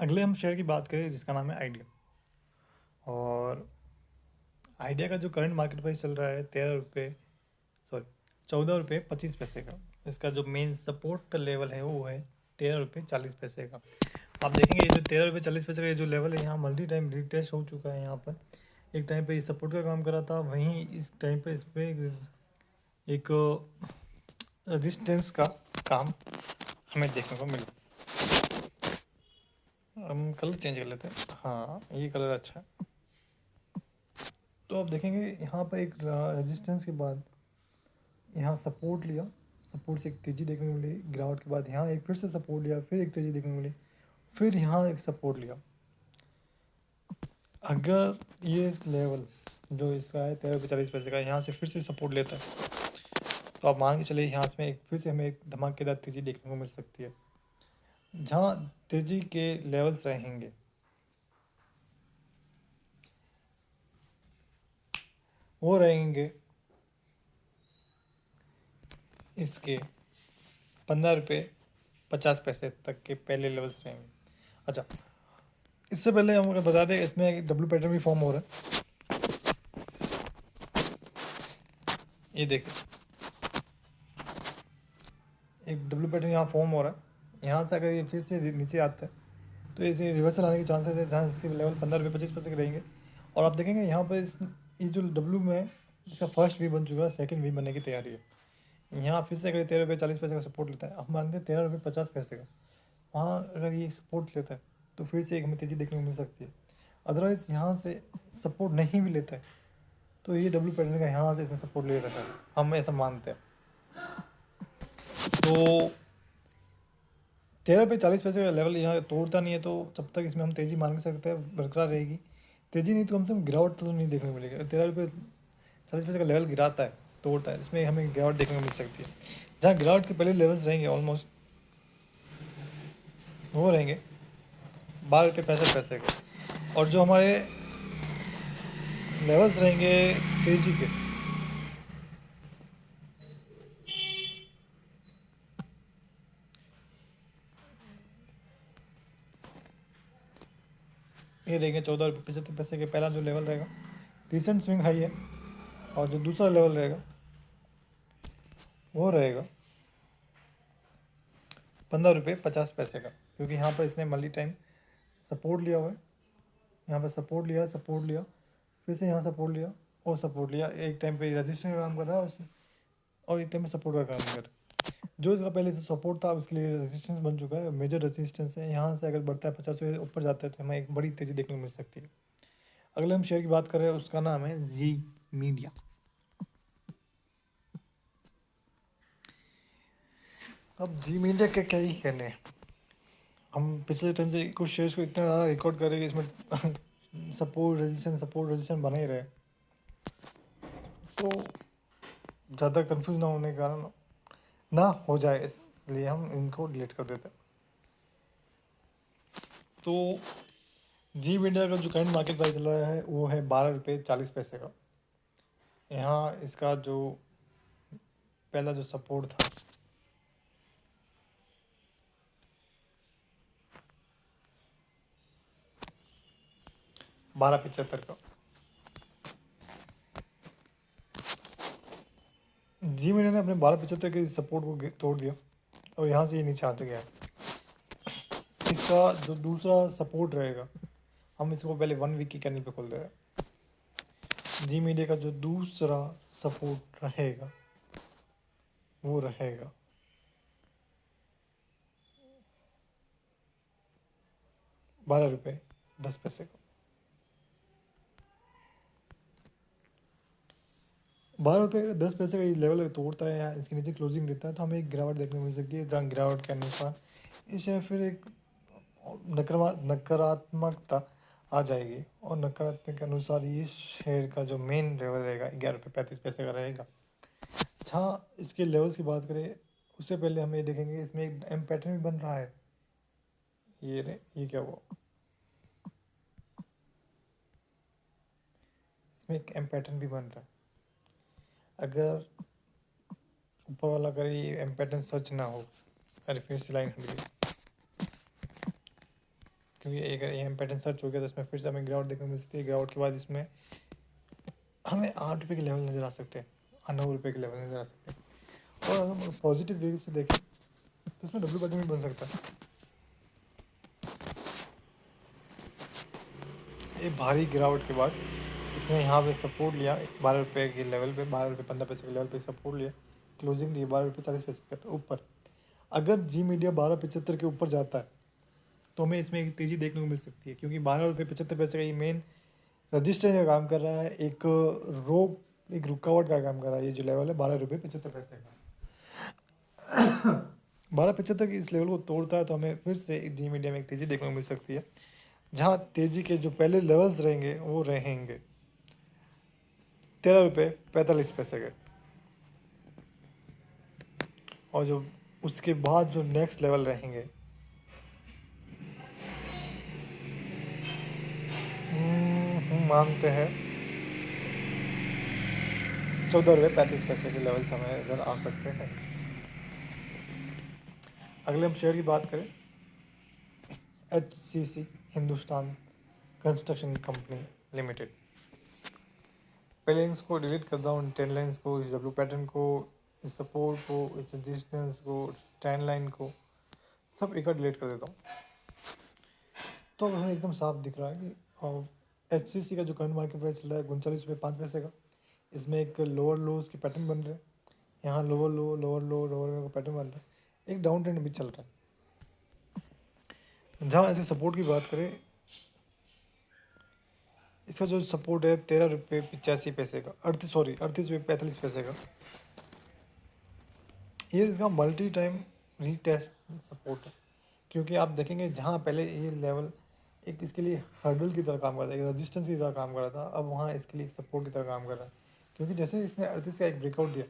अगले हम शेयर की बात करें जिसका नाम है आइडिया। और आइडिया का जो करंट मार्केट प्राइस चल रहा है 13 रुपये, सॉरी 14 रुपये 25 पैसे का। इसका जो मेन सपोर्ट का लेवल है वो है 13 रुपये 40 पैसे का। आप देखेंगे ये जो 13 रुपये 40 पैसे का ये जो लेवल है यहाँ मल्टी टाइम रिटेस्ट हो चुका है। यहाँ पर एक टाइम पे ये सपोर्ट का काम कर रहा था, वहीं इस टाइम पे इस पर एक रेजिस्टेंस का काम हमें देखने को मिला। हम कलर चेंज कर लेते हैं। हाँ, ये कलर अच्छा है। तो आप देखेंगे यहाँ पर एक रेजिस्टेंस के बाद यहाँ सपोर्ट लिया, सपोर्ट से एक तेज़ी देखने को मिली, गिरावट के बाद यहाँ एक फिर से सपोर्ट लिया, फिर एक तेज़ी देखने को मिली, फिर यहाँ एक सपोर्ट लिया। अगर ये लेवल जो इसका है 13 रुपये 40 पैसे का यहाँ से फिर से सपोर्ट लेता है तो आप मान के चलिए यहाँ से एक फिर से हमें एक धमाकेदार तेज़ी देखने को मिल सकती है। जहाँ तेज़ी के लेवल्स रहेंगे वो रहेंगे इसके 15 रुपये 50 पैसे तक के पहले लेवल्स रहेंगे। अच्छा, इससे पहले हम अगर बता दें इसमें एक डब्ल्यू पैटर्न भी फॉर्म हो रहा है। ये देखिए एक डब्ल्यू पैटर्न यहाँ फॉर्म हो रहा है। यहाँ से अगर ये फिर से नीचे आता है तो इसे रिवर्सल आने के चांसेस है, जहाँ इसके लेवल 15 रुपये 25 पैसे के रहेंगे। और आप देखेंगे यहाँ पर इस ये जो डब्ल्यू में इसका फर्स्ट वी बन चुका है, सेकंड वी बनने की तैयारी है। यहाँ फिर से अगर 13 रुपये 40 पैसे का सपोर्ट लेता है, हम मानते हैं 13 रुपये 50 पैसे का, वहाँ अगर ये सपोर्ट लेता है तो फिर से एक हमें तेज़ी देखने को मिल सकती है। अदरवाइज़ यहाँ से सपोर्ट नहीं भी लेता है तो ये डब्ल्यू पैटर्न का यहाँ से इसने सपोर्ट ले रखा है, हम ऐसा मानते हैं। तो 13 रुपये 40 पैसे का लेवल यहाँ तोड़ता नहीं है तो तब तक इसमें हम तेज़ी मान सकते हैं बरकरार रहेगी। तेज़ी नहीं तो कम से कम गिरावट तो नहीं देखने को मिलेगी। 13 रुपये 40 पैसे का लेवल गिराता है, तोड़ता है, इसमें हमें गिरावट देखने को मिल सकती है। जहाँ गिरावट के पहले लेवल्स रहेंगे ऑलमोस्ट वो रहेंगे 12 रुपये 65 पैसे के। और जो हमारे लेवल्स रहेंगे तेज़ी के, ये रहेंगे 14 रुपये 75 पैसे के। पहला जो लेवल रहेगा रिसेंट स्विंग हाई है, और जो दूसरा लेवल रहेगा वो रहेगा 15 रुपये 50 पैसे का, क्योंकि यहाँ पर इसने मल्टी टाइम सपोर्ट लिया हुआ है। यहाँ पर सपोर्ट लिया, फिर से यहाँ सपोर्ट लिया और सपोर्ट लिया। एक टाइम पे रजिस्टेंस का काम कर रहा है उससे, और एक टाइम पे सपोर्ट का काम कर रहा है। जो इसका पहले से सपोर्ट था उसके लिए रेजिस्टेंस बन चुका है, मेजर रेजिस्टेंस है। यहाँ से अगर बढ़ता है 50 ऊपर जाता है तो हमें एक बड़ी तेज़ी देखने को मिल सकती है। अगले हम शेयर की बात कर रहे हैं, उसका नाम है जी मीडिया। अब जी मीडिया के क्या ही कहने हैं, हम पिछले टाइम से कुछ शेयर्स को इतना ज़्यादा रिकॉर्ड कर रहे हैं कि इसमें सपोर्ट रेजिस्टेंस बना ही रहे, तो ज़्यादा कंफ्यूज ना होने के कारण ना हो जाए इसलिए हम इनको डिलीट कर देते हैं। तो जी मीडिया का जो करंट मार्केट प्राइस चल रहा है वो है 12 रुपये 40 पैसे का। यहाँ इसका जो पहला जो सपोर्ट था 12 75 का, जी मीडिया ने अपने 12 75 के सपोर्ट को तोड़ दिया और यहाँ से ये नीचे आते गया। इसका जो दूसरा सपोर्ट रहेगा, हम इसको पहले 1 वीक की कैंडल पे खोल दे रहे हैं। जी मीडिया का जो दूसरा सपोर्ट रहेगा वो रहेगा 12 रुपये 10 पैसे का। 12 रुपये 10 पैसे का ये लेवल तोड़ता है या इसके नीचे क्लोजिंग देता है तो हमें एक गिरावट देखने को मिल सकती है। जहाँ गिरावट के अनुसार इसे फिर एक नकारात्मकता आ जाएगी, और नकारात्मक के अनुसार इस शेयर का जो मेन लेवल रहेगा 11 रुपये 35 पैसे का रहेगा। जहाँ इसके लेवल्स की बात करें उससे पहले हम ये देखेंगे इसमें एक एम पैटर्न भी बन रहा है। ये क्या हुआ, इसमें एक एम पैटर्न भी बन रहा है। अगर ऊपर वाला अगर ये एम पैटर्न सच ना हो, अरे फिर से लाइन हट गई, क्योंकि एक AM पैटर्न सर्च हो गया तो इसमें फिर से हमें गिरावट देखने को मिल सकती है। गिरावट के बाद इसमें हमें 8 रुपये के लेवल नज़र आ सकते हैं और 9 रुपये के लेवल नज़र आ सकते हैं। और अगर हम पॉजिटिव वे से देखें तो इसमें डब्ल्यू पैटर्न भी बन सकता है। ये भारी गिरावट के बाद इसने यहाँ पे सपोर्ट लिया 12 रुपये के लेवल पे, 12 रुपये 15 पैसे के लेवल पे सपोर्ट लिया, क्लोजिंग दी 12 रुपये 40 पैसे के ऊपर। अगर जी मीडिया 12.75 के ऊपर जाता है तो हमें इसमें एक तेज़ी देखने को मिल सकती है, क्योंकि 12 रुपये 75 पैसे का ये मेन रजिस्टर का काम कर रहा है, एक रुकावट का काम कर रहा है। ये जो लेवल है 12 रुपये 75 पैसे का, 12.75 की इस लेवल को तोड़ता है तो हमें फिर से जी मीडिया में एक तेज़ी देखने को मिल सकती है, जहाँ तेज़ी के जो पहले लेवल्स रहेंगे वो रहेंगे 13 रुपये 45 पैसे के, और जो उसके बाद जो नेक्स्ट लेवल रहेंगे हम मानते हैं 14 रुपये 35 पैसे के लेवल हमें इधर आ सकते हैं। अगले हम शेयर की बात करें, HCC Hindustan construction company limited. पहले इसको डिलीट करता हूँ, ट्रेंड लाइन्स को, इस डब्ल्यू पैटर्न को, इस सपोर्ट को, इस रेजिस्टेंस को, स्टैंड लाइन को, सब एक डिलीट कर देता हूँ। तो हमें एकदम साफ दिख रहा है कि HCC का जो करंट मार्केट प्राइस चल रहा है 39 रुपये 5 पैसे का। इसमें एक लोअर लोज के पैटर्न बन रहे हैं, यहाँ लोअर लो लोअर लो लोअर लो का पैटर्न बन रहा है, एक डाउन ट्रेंड भी चल रहा है। जहाँ ऐसे सपोर्ट की बात करें, इसका जो सपोर्ट है 13 रुपये 85 पैसे का, 38 रुपये 45 पैसे का। ये इसका मल्टी टाइम रीटेस्ट सपोर्ट है, क्योंकि आप देखेंगे जहाँ पहले ये लेवल एक इसके लिए हर्डल की तरह काम कर रहा था, एक रेजिस्टेंस की तरह काम कर रहा था, अब वहाँ इसके लिए एक सपोर्ट की तरह काम कर रहा है। क्योंकि जैसे इसने 38 का एक ब्रेकआउट दिया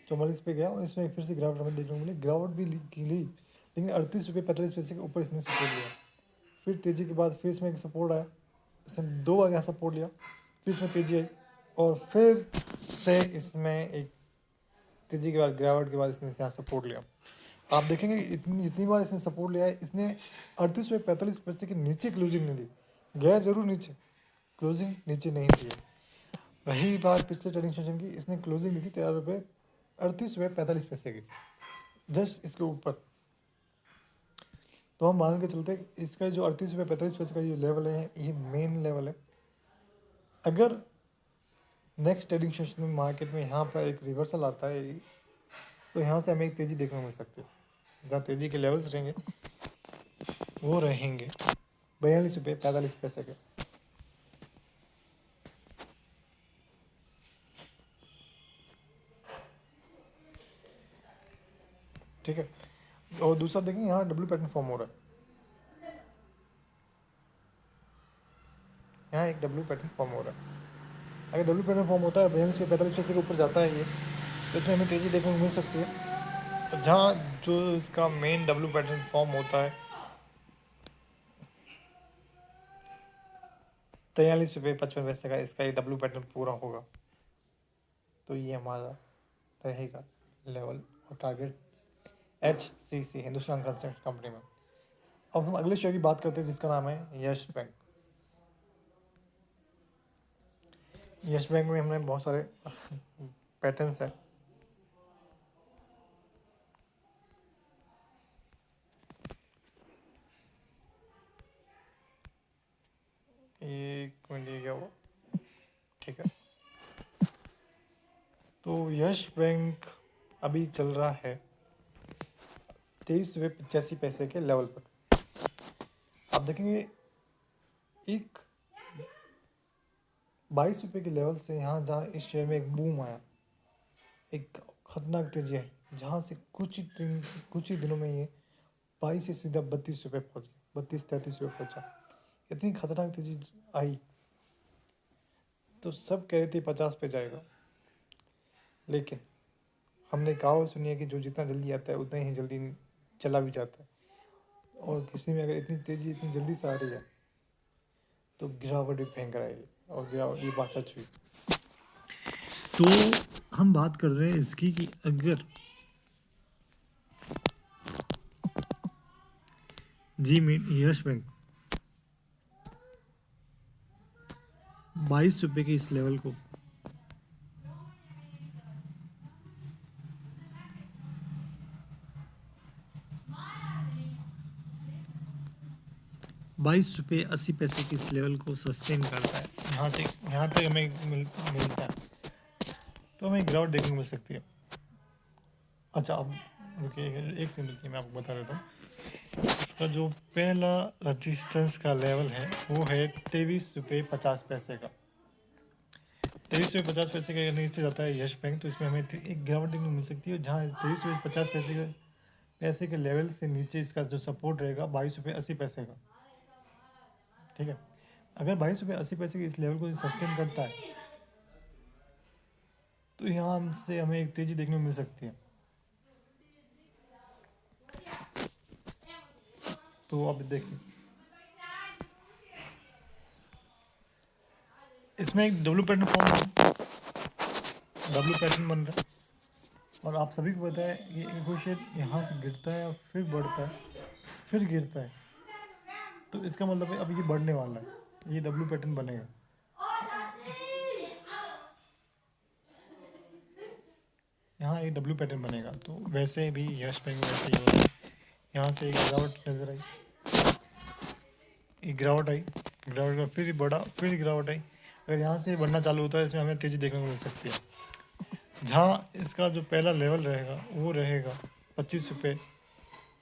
44 पे गया और इसमें फिर से गिरावट हमें देखने को मिली, गिरावट भी की ली, लेकिन 38 रुपये 45 पैसे के ऊपर इसने सपोर्ट लिया। फिर तेज़ी के बाद फिर इसमें एक सपोर्ट आया, इसने 2 बार यहाँ सपोर्ट लिया, फिर इसमें तेज़ी आई, और फिर से इसमें एक तेज़ी के बाद गिरावट के बाद इसने यहाँ सपोर्ट लिया। आप देखेंगे जितनी बार इसने सपोर्ट लिया है, इसने 38 रुपये 45 पैसे के नीचे क्लोजिंग नहीं दी, गया जरूर नीचे, क्लोजिंग नीचे नहीं दी है। रही बात पिछले ट्रेडिंग सेशन की, इसने क्लोजिंग दी थी 38 रुपये 45 पैसे की, जस्ट इसके ऊपर। तो हम मान के चलते इसका जो 38 रुपये 45 पैसे का जो लेवल है ये मेन लेवल है। अगर नेक्स्ट ट्रेडिंग सेशन में मार्केट में यहाँ पर एक रिवर्सल आता है तो यहाँ से हमें एक तेज़ी देखने को मिल सकती है, जहाँ तेज़ी के लेवल्स रहेंगे वो रहेंगे 42 रुपये 45 पैसे के। ठीक है, और दूसरा देखेंगे यहाँ डब्ल्यू पैटर्न फॉर्म हो रहा है, यहाँ एक डब्ल्यू पैटर्न फॉर्म हो रहा है। अगर डब्ल्यू पैटर्न फॉर्म होता है 42 रुपये 45 पैसे के ऊपर जाता है ये, तो इसमें हमें तेज़ी देखने को मिल सकती है। जहाँ जो इसका मेन डब्ल्यू पैटर्न फॉर्म होता है 43 रुपये 55 पैसे का, इसका ये डब्ल्यू पैटर्न पूरा होगा तो ये हमारा रहेगा लेवल और target HCC Hindustan construction company में। अब हम अगले शेयर की बात करते हैं जिसका नाम है यश बैंक। यश बैंक में हमने बहुत सारे पैटर्न्स हैं। एक मिनट क्या वो, ठीक है। तो यश बैंक अभी चल रहा है 23 रुपये 85 पैसे के लेवल पर। आप देखेंगे एक 22 रुपये के लेवल से यहाँ जहाँ इस शेयर में एक बूम आया, एक खतरनाक तेजी है, जहाँ से कुछ ही दिनों में ये 22 से सीधा 32 रुपये पहुँच गया, 32-33 रुपये पहुँचा। इतनी खतरनाक तेजी आई तो सब कह रहे थे 50 पे जाएगा, लेकिन हमने कहावत सुनी है कि जो जितना जल्दी आता है उतना ही जल्दी चला भी जाता है, और किसी में अगर इतनी तेज़ी इतनी jल्दी से आ रही है तो गिरावट भी भयंकर आएगी, और गिरावट ये बात सच हुई। तो हम बात कर रहे हैं इसकी कि अगर यश बैंक 22 रुपये के इस लेवल को 22 रुपये 80 पैसे के इस लेवल को सस्टेन करता है। यहाँ से यहाँ तक हमें मिलता है, तो हमें गिरावट देखने को मिल सकती है। अच्छा, अब रुकिए एक सेकंड रुकिए, मैं आपको बता देता हूँ। इसका जो पहला रजिस्टेंस का लेवल है वो है 23 रुपये 50 पैसे का। 23 रुपये 50 पैसे का नीचे जाता है यश बैंक, तो इसमें हमें एक गिरावट देखने को मिल सकती है, जहाँ 23 रुपये 50 पैसे के लेवल से नीचे इसका जो सपोर्ट रहेगा 22 रुपये 80 पैसे का। ठीक है, अगर 22 रुपये 80 पैसे के इस लेवल को सस्टेन करता है तो यहाँ से हमें एक तेज़ी देखने को मिल सकती है। तो अब देखिए, इसमें एक डब्ल्यू पैटर्न बन रहा है, और आप सभी को पता है कि कोई शेयर यहाँ से गिरता है और फिर बढ़ता है फिर गिरता है, तो इसका मतलब है अब ये बढ़ने वाला है, ये डब्ल्यू पैटर्न बनेगा। यहाँ एक डब्ल्यू पैटर्न बनेगा, तो वैसे भी यश बैंक में वैसे ही हो रहा है। यहाँ से एक गिरावट नजर आई, एक गिरावट आई, गिरावट का फिर बढ़ा, फिर गिरावट आई। अगर यहाँ से बढ़ना चालू होता है, इसमें हमें तेज़ी देखने को मिल सकती है, जहाँ इसका जो पहला लेवल रहेगा वो रहेगा 25 रुपये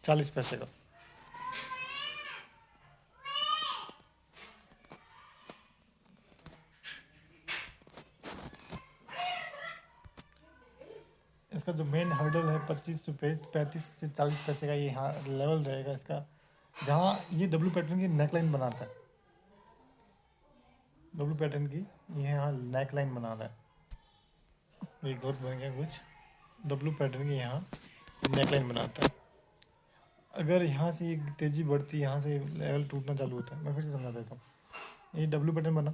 40 पैसे का। इसका जो मेन हर्डल है 25 रुपये 35 से 40 पैसे का, ये यहाँ लेवल रहेगा इसका, जहाँ ये डब्ल्यू पैटर्न की नेकलाइन बनाता है। डब्ल्यू पैटर्न की ये यहाँ नेकलाइन बना रहा है, एक और बन गया कुछ, डब्ल्यू पैटर्न की यहाँ नेकलाइन बनाता है। अगर यहाँ से एक तेज़ी बढ़ती है, यहाँ से लेवल टूटना चालू होता है, मैं फिर से समझा देता हूँ। ये डब्ल्यू पैटर्न बना,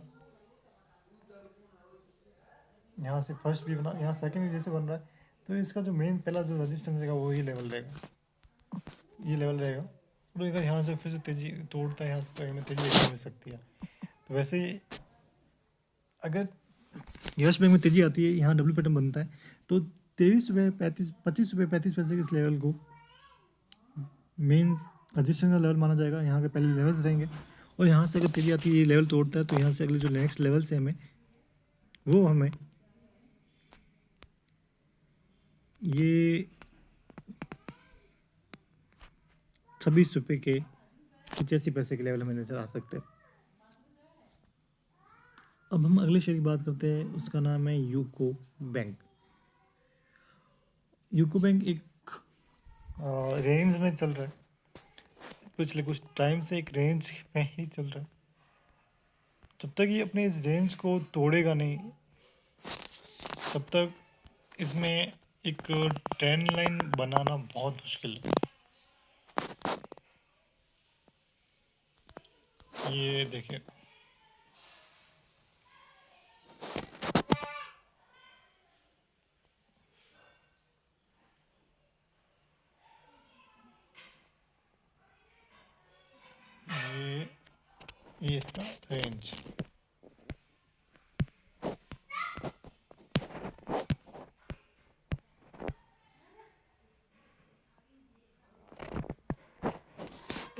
यहाँ से फर्स्ट भी बना, यहाँ सेकंड भी जैसे बन रहा है, तो इसका जो मेन पहला जो रजिस्टेंस रहेगा वो ही लेवल रहेगा, ये लेवल रहेगा। और अगर यहाँ से फिर से तेज़ी तोड़ता है, यहाँ से हमें तेज़ी देखने मिल सकती है। तो वैसे ही अगर यश बैंक में तेज़ी आती है, यहाँ डब्ल्यू पैटर्न बनता है, तो 25 रुपये 35 के इस लेवल को मेंस रजिस्टेंस का लेवल माना जाएगा। यहाँ के पहले लेवल्स रहेंगे, और यहाँ से अगर तेज़ी आती है, ये लेवल तोड़ता है, तो यहाँ से अगले जो नेक्स्ट लेवल से हमें ये 26 रुपये 85 पैसे के लेवल हमें नज़र आ सकते हैं। अब हम अगले शेयर की बात करते हैं, उसका नाम है यूको बैंक। यूको बैंक एक रेंज में चल रहा है, पिछले कुछ टाइम से एक रेंज में ही चल रहा है। जब तक ये अपने इस रेंज को तोड़ेगा नहीं, तब तक इसमें एक ट्रेंड लाइन बनाना बहुत मुश्किल है। ये देखिए, ये इसका रेंज,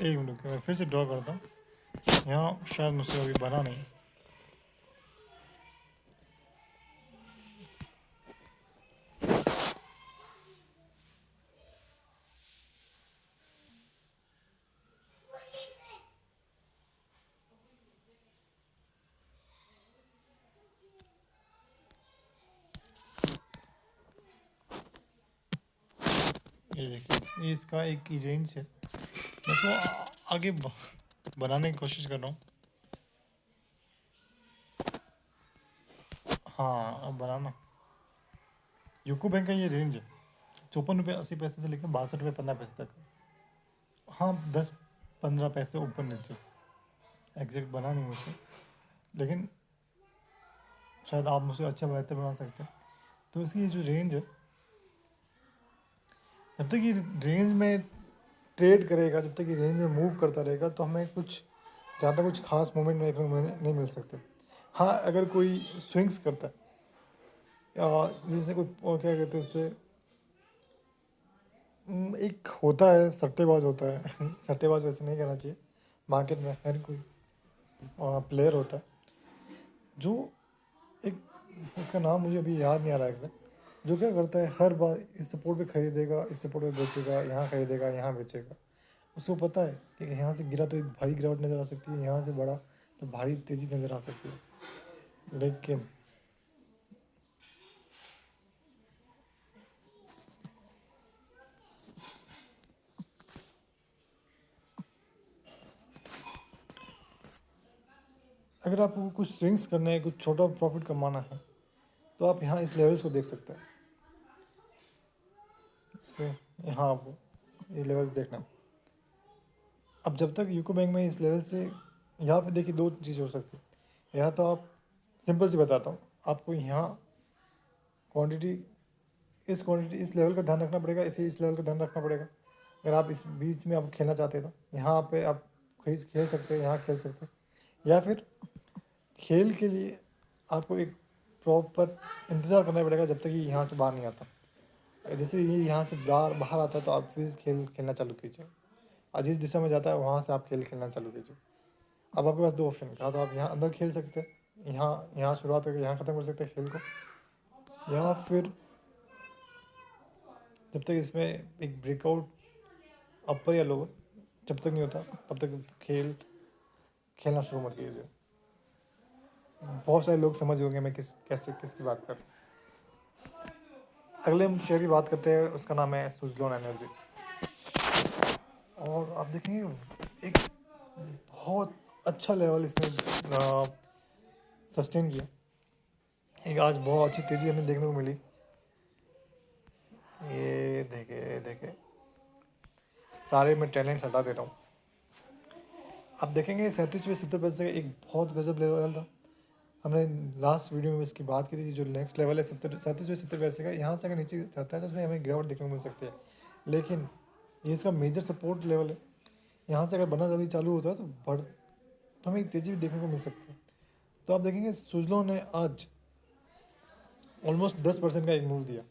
एक मिनट मैं फिर से ड्रॉ करता हूँ, यहाँ शायद मुझसे अभी बना नहीं। ये देखिए, ये इसका एक ही रेंज है, मैं इसको आगे बनाने की कोशिश कर रहा हूँ। हाँ, अब बनाना। यूको बैंक का ये रेंज है 54 रुपये 80 पैसे से लेकर 62 रुपये 15 पैसे तक। हाँ, 10-15 पैसे ऊपर नीचे, एग्जैक्ट बना नहीं मुझसे, लेकिन शायद आप मुझसे अच्छा बेहतर बना सकते हैं। तो इसकी ये जो रेंज है, जब तक ये रेंज में ट्रेड करेगा, जब तक ये रेंज में मूव करता रहेगा, तो हमें कुछ ज़्यादा कुछ खास मोमेंट देखने को नहीं मिल सकते। हाँ, अगर कोई स्विंग्स करता है या जैसे कोई क्या कहते हैं उससे, एक होता है सट्टेबाज होता है सट्टेबाज वैसे नहीं कहना चाहिए, मार्केट में हर कोई प्लेयर होता है जो एक, उसका नाम मुझे अभी याद नहीं आ रहा एग्जैक्ट, जो क्या करता है हर बार इस सपोर्ट पे खरीदेगा, इस सपोर्ट पे बेचेगा, यहाँ खरीदेगा, यहाँ बेचेगा। उसको पता है कि यहाँ से गिरा तो एक भारी गिरावट नज़र आ सकती है, यहाँ से बढ़ा तो भारी तेज़ी नज़र आ सकती है। लेकिन अगर आपको कुछ स्विंग्स करने हैं, कुछ छोटा प्रॉफिट कमाना है, तो आप यहाँ इस लेवल्स को देख सकते हैं। तो यहाँ आपको ये लेवल्स देखना। अब जब तक यूको बैंक में इस लेवल से, यहाँ पे देखिए दो चीज़ें हो सकती है। यहाँ तो आप सिंपल सी बताता हूँ आपको, यहाँ क्वांटिटी, इस लेवल का ध्यान रखना पड़ेगा, फिर इस लेवल का ध्यान रखना पड़ेगा। अगर आप इस बीच में आप खेलना चाहते हैं तो यहाँ पे आप खेल सकते हैं, यहाँ खेल सकते हैं, या फिर खेल के लिए आपको एक प्रॉपर इंतज़ार करना पड़ेगा जब तक ये यहाँ से बाहर नहीं आता। जैसे ये यहाँ से बाहर बाहर आता है तो आप फिर खेलना चालू कीजिए, और जिस दिशा में जाता है वहाँ से आप खेलना चालू कीजिए। अब आपके पास दो ऑप्शन कहा, तो आप यहाँ अंदर खेल सकते हैं, यहाँ शुरुआत करके यहाँ ख़त्म कर सकते हैं खेल को, या फिर जब तक इसमें एक ब्रेकआउट अपर या लोअर जब तक नहीं होता तब तक खेलना शुरू मत कीजिए। बहुत सारे लोग समझ होंगे मैं किसकी बात कर रहा हूँ। अगले हम शेयर की बात करते हैं, उसका नाम है सुजलोन एनर्जी। और आप देखेंगे एक बहुत अच्छा लेवल इसने सस्टेन किया। एक आज बहुत अच्छी तेज़ी हमें देखने को मिली। ये देखे सारे मैं टैलेंट हटा दे रहा हूँ। आप देखेंगे 37 से 70 पैसे का एक बहुत गजब लेवल था। हमने लास्ट वीडियो में इसकी बात की थी, जो नेक्स्ट लेवल है 37 से 70 पैसे का, यहाँ से अगर नीचे जाता है तो उसमें हमें गिरावट देखने को मिल सकती है। लेकिन ये इसका मेजर सपोर्ट लेवल है, यहाँ से अगर बना जब चालू होता है तो हमें तेज़ी भी देखने को मिल सकती है। तो आप देखेंगे सुजलोन ने आज ऑलमोस्ट 10% का एक मूव दिया,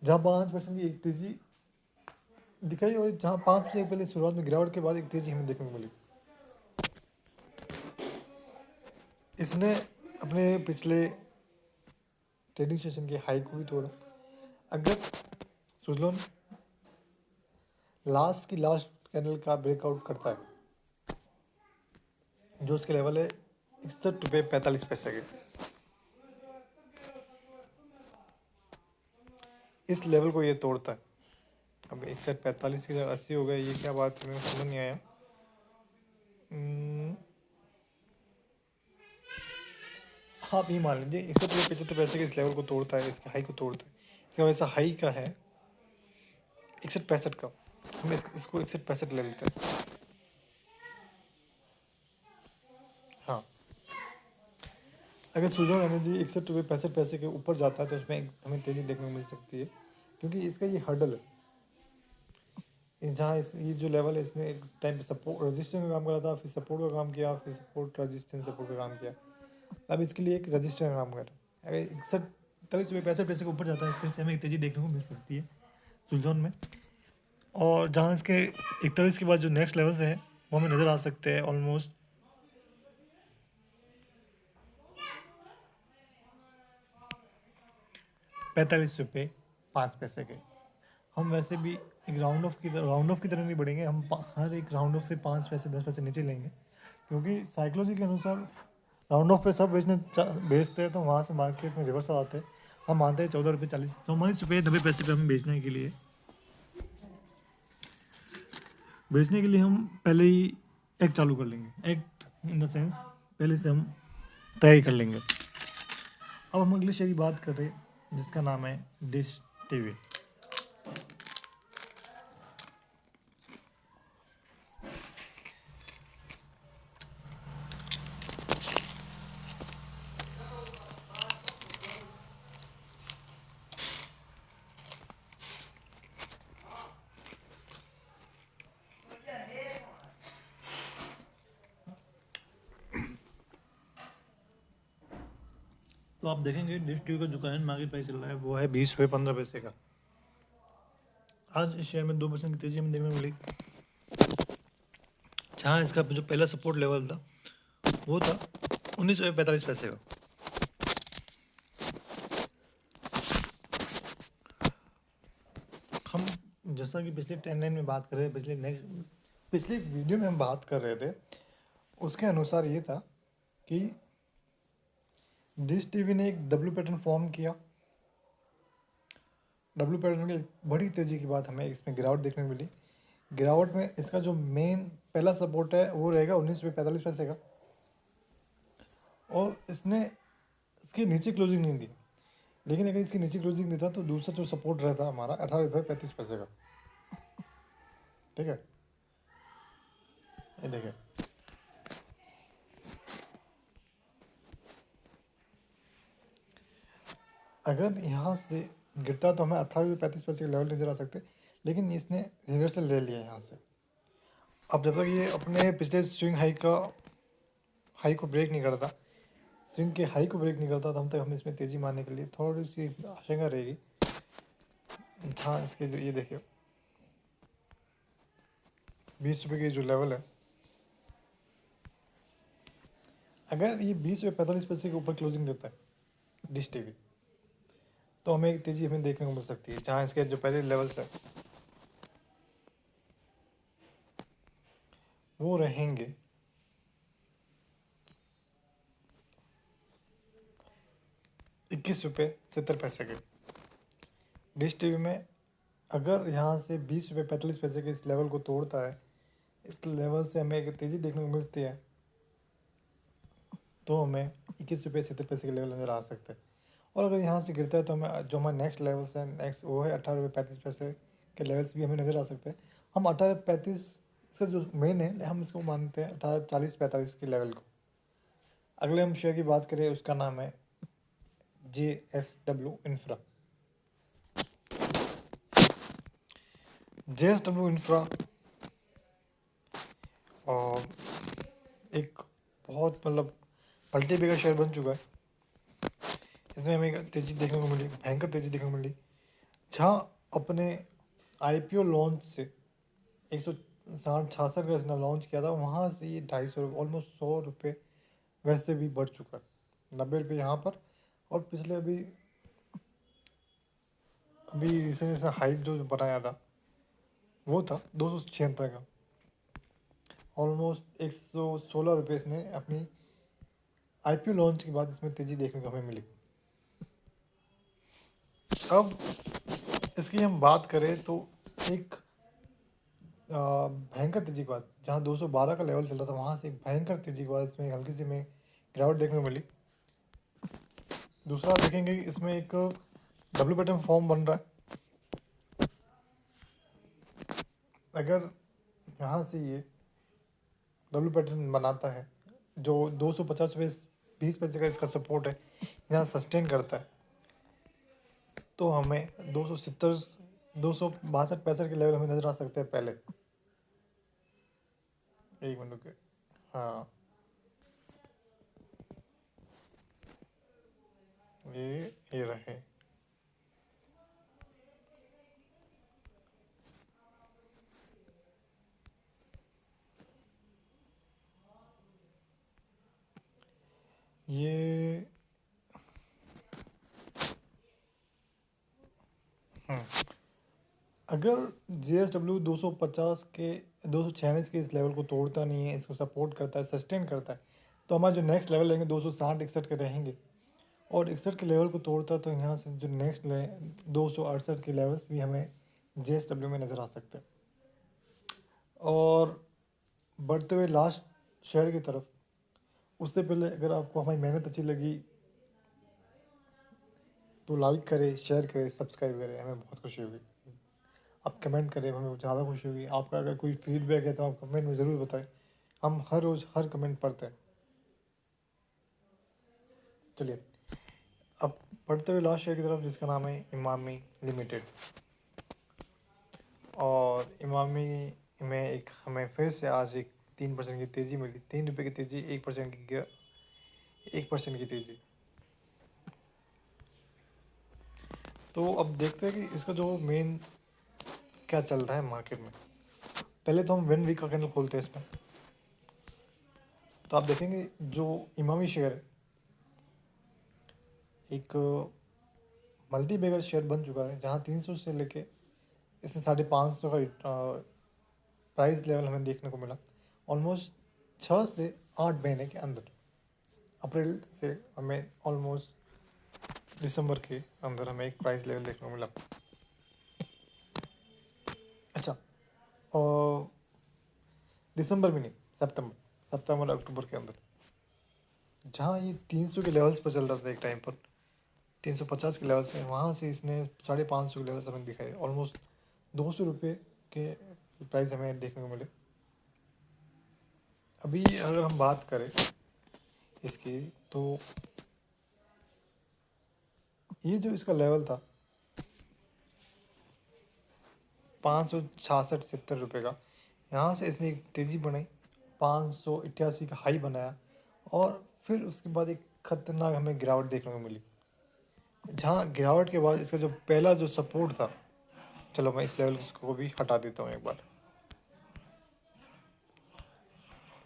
जहाँ 5% की एक तेज़ी दिखाई, और जहाँ 5% पहले शुरुआत में गिरावट के बाद एक तेज़ी हमें देखने को मिली। इसने अपने पिछले ट्रेडिंग सेशन के हाई को भी तोड़ा। अगर सुजलोन लास्ट कैंडल का ब्रेकआउट करता है, जो उसके लेवल है 61 रुपये 45 पैसे के, इस लेवल को ये तोड़ता है। अब 61 45 की जगह 80 हो गए, ये क्या बात है, मेरे को समझ नहीं आया। हाँ, आप ये मान लीजिए 61 रुपये 75 पैसे के इस लेवल को तोड़ता है, इसके हाई को तोड़ता है। इसका वैसा हाई का है 61 65 का, हम इसको 61 65 ले लेते हैं। हाँ, अगर सुजोन एनर्जी 61 रुपये 65 पैसे के ऊपर जाता है तो उसमें हमें तेज़ी देखने को मिल सकती है, क्योंकि इसका ये हर्डल है। जहाँ ये जो लेवल है, इसने एक टाइम पे सपोर्ट रजिस्टेंस का काम करा था, फिर सपोर्ट का काम किया, फिर सपोर्ट रजिस्टेंस सपोर्ट का काम किया, अब इसके लिए एक रजिस्टर का काम कर रहा है। अगर 61 43 रुपये 65 पैसे के ऊपर जाता है फिर से हमें एक तेज़ी देखने को मिल सकती है सुजोन में। और जहाँ इसके 41 के बाद जो नेक्स्ट लेवल से है वो हमें नज़र आ सकते हैं ऑलमोस्ट 45 रुपये 5 पैसे के। हम वैसे भी एक राउंड ऑफ की तरह नहीं बढ़ेंगे, हम हर एक राउंड ऑफ से 5 पैसे 10 पैसे नीचे लेंगे, क्योंकि साइकोलॉजी के अनुसार राउंड ऑफ पे सब बेचते हैं, तो वहाँ से मार्केट में रिवर्सल आते हैं। हम मानते हैं 14 रुपये 44 पे हमें बेचने के लिए हम पहले ही एक्ट चालू कर लेंगे। एक्ट इन द सेंस पहले से हम तैयारी कर लेंगे। अब हम अगले शेयर की बात कर रहे हैं, जिसका नाम है डिश टीवी। तो आप देखेंगे डिश टी वी का जो करंट मार्केट प्राइस चल रहा है वो है 20 रुपये 15 पैसे का। आज इस शेयर में 2% की तेजी हमें देखने को मिली, जहाँ इसका जो पहला सपोर्ट लेवल था वो था 19 रुपये 45 पैसे का। हम जैसा कि पिछले 10 लाइन में बात कर रहे थे, पिछले वीडियो में हम बात कर रहे थे, उसके अनुसार ये था कि डिश टीवी ने एक डब्ल्यू पैटर्न फॉर्म किया। डब्ल्यू पैटर्न की बड़ी तेज़ी के बाद हमें इसमें गिरावट देखने को मिली। गिरावट में इसका जो मेन पहला सपोर्ट है वो रहेगा 19 रुपये 45 पैसे का, और इसने इसके नीचे क्लोजिंग नहीं दी, लेकिन अगर इसके नीचे क्लोजिंग देता तो दूसरा जो सपोर्ट रहता हमारा 18 रुपये 35 पैसे का। ठीक है, ये देखिए, अगर यहाँ से गिरता तो हमें 18 रुपये 35 पैसे के लेवल नज़र आ सकते, लेकिन इसने रिवर्सल ले लिया यहाँ से। अब जब तक ये अपने पिछले स्विंग हाई को ब्रेक नहीं करता, स्विंग के हाई को ब्रेक नहीं करता, तब तक हमें इसमें तेज़ी मारने के लिए थोड़ी सी आशंका रहेगी। हाँ, इसके जो ये देखिए 20 रुपये की जो लेवल है, अगर ये 20 रुपये 45 पैसे के ऊपर क्लोजिंग देता है डिश टीवी, तो हमें एक तेज़ी हमें देखने को मिल सकती है, जहाँ इसके जो पहले लेवल्स है वो रहेंगे 21 रुपये 70 पैसे के। डिश टीवी में अगर यहाँ से 20 रुपये 45 पैसे के इस लेवल को तोड़ता है, इस लेवल से हमें एक तेज़ी देखने को मिलती है, तो हमें 21 रुपये 70 पैसे के लेवल नज़र आ सकते हैं। और अगर यहाँ से गिरता है तो हमें जो हमारा नेक्स्ट लेवल्स है, नेक्स्ट वो है 18 रुपये 35 पैसे के लेवल्स भी हमें नज़र आ सकते हैं। हम 18 35 इसका जो मेन है, हम इसको मानते हैं 18 40 45 के लेवल को। अगले हम शेयर की बात करें, उसका नाम है JSW इंफ्रा। JSW इंफ्रा और एक बहुत मतलब मल्टी बिगर शेयर बन चुका है। इसमें हमें तेज़ी देखने को मिली, भयंकर तेज़ी देखने को मिली, जहाँ अपने IPO लॉन्च से 160-66 का इसने लॉन्च किया था, वहाँ से ये 250 ऑलमोस्ट 100 रुपये वैसे भी बढ़ चुका है, 90 रुपये यहाँ पर। और पिछले अभी रिसेंट हाई जो बनाया था वो था 276 का, ऑलमोस्ट 116 रुपये इसने अपनी IPO लॉन्च के बाद इसमें तेज़ी देखने को हमें मिली। अब इसकी हम बात करें तो एक भयंकर तेज़ी के बाद, जहाँ 212 का लेवल चल रहा था, वहाँ से एक भयंकर तेज़ी के बाद इसमें हल्की सी में गिरावट देखने को मिली। दूसरा देखेंगे इसमें एक डब्ल्यू पैटर्न फॉर्म बन रहा है। अगर यहाँ से ये डब्ल्यू पैटर्न बनाता है, जो 250 रुपये 20 पैसे का इसका सपोर्ट है, यहाँ सस्टेन करता है, तो हमें 270 262 65 के लेवल हमें नज़र आ सकते हैं पहले। एक मिनट के, हाँ, ये रहे। ये अगर JSW 250 के 246 के इस लेवल को तोड़ता नहीं है, इसको सपोर्ट करता है, सस्टेन करता है, तो हमारा जो नेक्स्ट लेवल रहेंगे 260-61 के रहेंगे। और 61 के लेवल को तोड़ता है तो यहाँ से जो नेक्स्ट 268 के लेवल्स भी हमें JSW में नज़र आ सकते हैं। और बढ़ते हुए लास्ट शेयर की तरफ, उससे पहले अगर आपको हमारी मेहनत अच्छी लगी तो लाइक करें, शेयर करें, सब्सक्राइब करें, हमें बहुत खुशी होगी। आप कमेंट करें, हमें ज़्यादा खुशी होगी। आपका अगर कोई फीडबैक है तो आप कमेंट में ज़रूर बताएं, हम हर रोज़ हर कमेंट पढ़ते हैं। चलिए अब बढ़ते हुए लास्ट शेयर की तरफ, जिसका नाम है इमामी लिमिटेड। और इमामी में एक हमें फिर से आज एक 3% की तेज़ी मिली, 3 रुपये की तेज़ी, 1% की तेज़ी। तो अब देखते हैं कि इसका जो मेन क्या चल रहा है मार्केट में। पहले तो हम 1 वीक का कैंडल खोलते हैं इसमें। तो आप देखेंगे जो इमामी शेयर है एक मल्टी बैगर शेयर बन चुका है, जहाँ 300 से लेके इसने 550 का प्राइस लेवल हमें देखने को मिला ऑलमोस्ट 6 से 8 महीने के अंदर। अप्रैल से हमें ऑलमोस्ट दिसंबर के अंदर हमें एक प्राइस लेवल देखने को मिला। अच्छा, और दिसंबर में नहीं, सितंबर अक्टूबर के अंदर, जहाँ ये 300 के लेवल्स पर चल रहा था एक टाइम पर, 350 के लेवल से, वहाँ से इसने 550 के लेवल्स हमें दिखाए। ऑलमोस्ट 200 रुपये के प्राइस हमें देखने को मिले। अभी अगर हम बात करें इसकी, तो ये जो इसका लेवल था 566-70 रुपये का, यहाँ से इसने एक तेज़ी बनाई, 588 का हाई बनाया, और फिर उसके बाद एक खतरनाक हमें गिरावट देखने को मिली, जहाँ गिरावट के बाद इसका जो पहला जो सपोर्ट था, चलो मैं इस लेवल को भी हटा देता हूँ एक बार।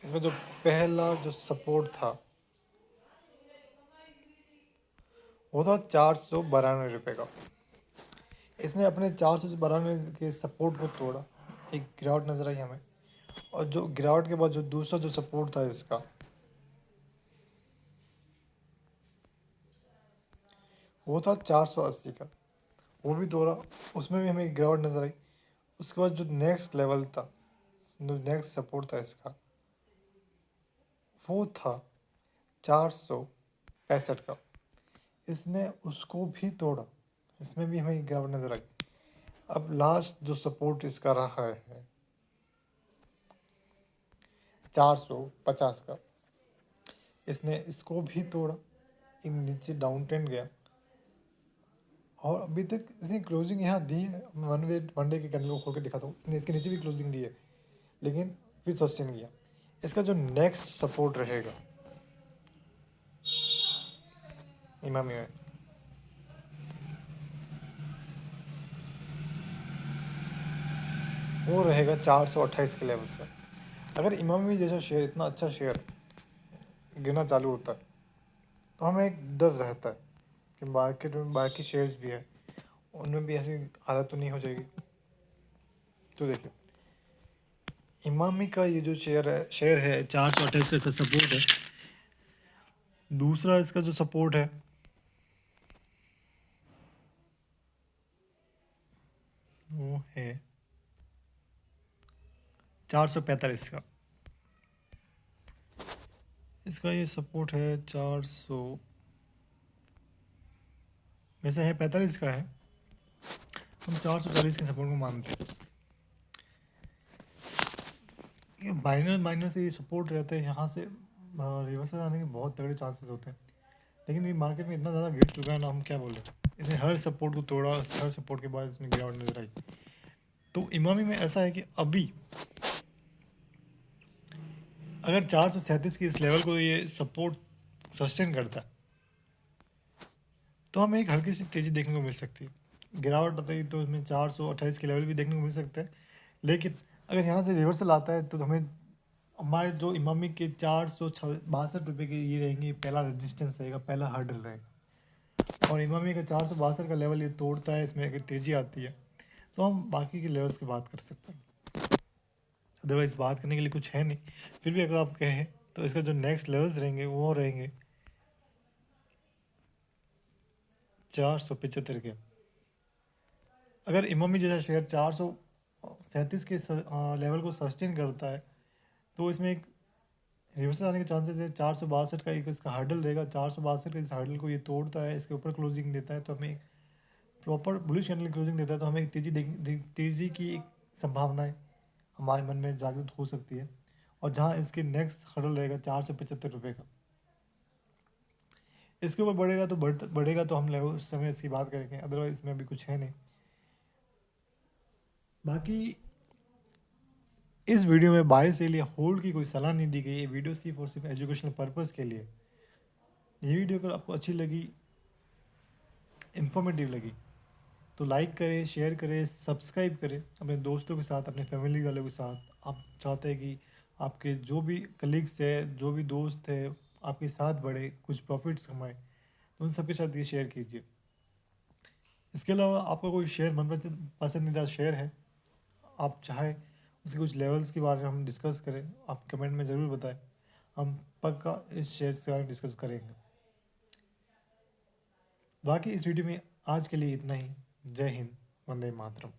इसमें जो पहला जो सपोर्ट था वो था 492 रुपये का। इसने अपने 492 के सपोर्ट को तोड़ा, एक गिरावट नज़र आई हमें। और जो गिरावट के बाद जो दूसरा जो सपोर्ट था इसका, वो था 480 का, वो भी तोड़ा, उसमें भी हमें एक गिरावट नज़र आई। उसके बाद जो नेक्स्ट लेवल था, जो नेक्स्ट सपोर्ट था इसका, वो था 465 का। इसने उसको भी तोड़ा, इसमें भी हमें एक गिरावट नज़र आई। अब लास्ट जो सपोर्ट इसका रहा है 450 का, इसने इसको भी तोड़ा, एक नीचे डाउन ट्रेंड गया, और अभी तक इसने क्लोजिंग यहाँ दी है। वन डे के कैंडल को खोल के दिखाता हूँ, इसने इसके नीचे भी क्लोजिंग दी है, लेकिन फिर सस्टेन किया। इसका जो नेक्स्ट सपोर्ट रहेगा इमामी में, वो रहेगा 428 के लेवल से। अगर इमामी जैसा शेयर, इतना अच्छा शेयर गिरना चालू होता है, तो हमें एक डर रहता है कि मार्केट में बाकी शेयर्स भी है, उनमें भी ऐसी हालत तो नहीं हो जाएगी। तो देखिए, इमामी का ये जो शेयर है 428 से सपोर्ट है। दूसरा इसका जो सपोर्ट है वो है 445 का। इसका ये सपोर्ट है 400, वैसे है 45 का है, हम 440 के सपोर्ट को मानते हैं। ये माइनर से ये सपोर्ट रहते हैं, यहाँ से रिवर्सल आने के बहुत तगड़े चांसेस होते हैं। लेकिन ये मार्केट में इतना ज़्यादा गिर चुका है ना, हम क्या बोल रहे हैं। इसने हर सपोर्ट को तोड़ा, हर सपोर्ट के बाद इसमें गिरावट नजर आई। तो इमामी में ऐसा है कि अभी अगर 437 की इस लेवल को ये सपोर्ट सस्टेन करता है, तो हमें एक हल्की सी तेज़ी देखने को मिल सकती है। गिरावट आती है तो इसमें 428 के लेवल भी देखने को मिल सकते हैं। लेकिन अगर यहाँ से रिवर्सल आता है, तो हमें हमारे जो इमामी के 462 के ये रहेंगे, पहला रेजिस्टेंस रहेगा, पहला हर्डल रहेगा। और इमामी का 462 का लेवल ये तोड़ता है, इसमें अगर तेज़ी आती है, तो हम बाकी के लेवल्स की बात कर सकते हैं। अदरवाइज़ बात करने के लिए कुछ है नहीं। फिर भी अगर आप कहें तो इसका जो नेक्स्ट लेवल्स रहेंगे वो रहेंगे 475 के। अगर इमामी जैसा शेयर 437 के लेवल को सस्टेन करता है, तो इसमें एक रिवर्सल आने के चांसेस है। 462 का एक इसका हर्डल रहेगा, 462 के इस हर्डल को ये तोड़ता है, इसके ऊपर क्लोजिंग देता है, तो हमें एक प्रॉपर बुलिश कैंडल क्लोजिंग देता है, तो हमें एक तेज़ी की एक संभावनाएं हमारे मन में जागृत हो सकती है। और जहाँ इसके नेक्स्ट हर्डल रहेगा 475 का, इसके ऊपर बढ़ेगा तो हम लेवल उस समय इसकी बात करेंगे। अदरवाइज इसमें अभी कुछ है नहीं। बाकी इस वीडियो में बाय सेल या होल्ड की कोई सलाह नहीं दी गई। ये वीडियो सिर्फ और सिर्फ एजुकेशनल पर्पज़ के लिए। ये वीडियो अगर आपको अच्छी लगी, इन्फॉर्मेटिव लगी, तो लाइक करें, शेयर करें, सब्सक्राइब करें अपने दोस्तों के साथ, अपने फैमिली वालों के साथ। आप चाहते हैं कि आपके जो भी कलीग्स है, जो भी दोस्त है, आपके साथ बढ़े, कुछ प्रॉफिट्स कमाए, तो उन सबके साथ ये शेयर कीजिए। इसके अलावा आपका कोई शेयर मन पसंदीदा शेयर है, आप चाहे उसके कुछ लेवल्स के बारे में हम डिस्कस करें, आप कमेंट में ज़रूर बताएं। हम पक्का इस शेयर के बारे में डिस्कस करेंगे। बाकी इस वीडियो में आज के लिए इतना ही। जय हिंद, वंदे मातरम।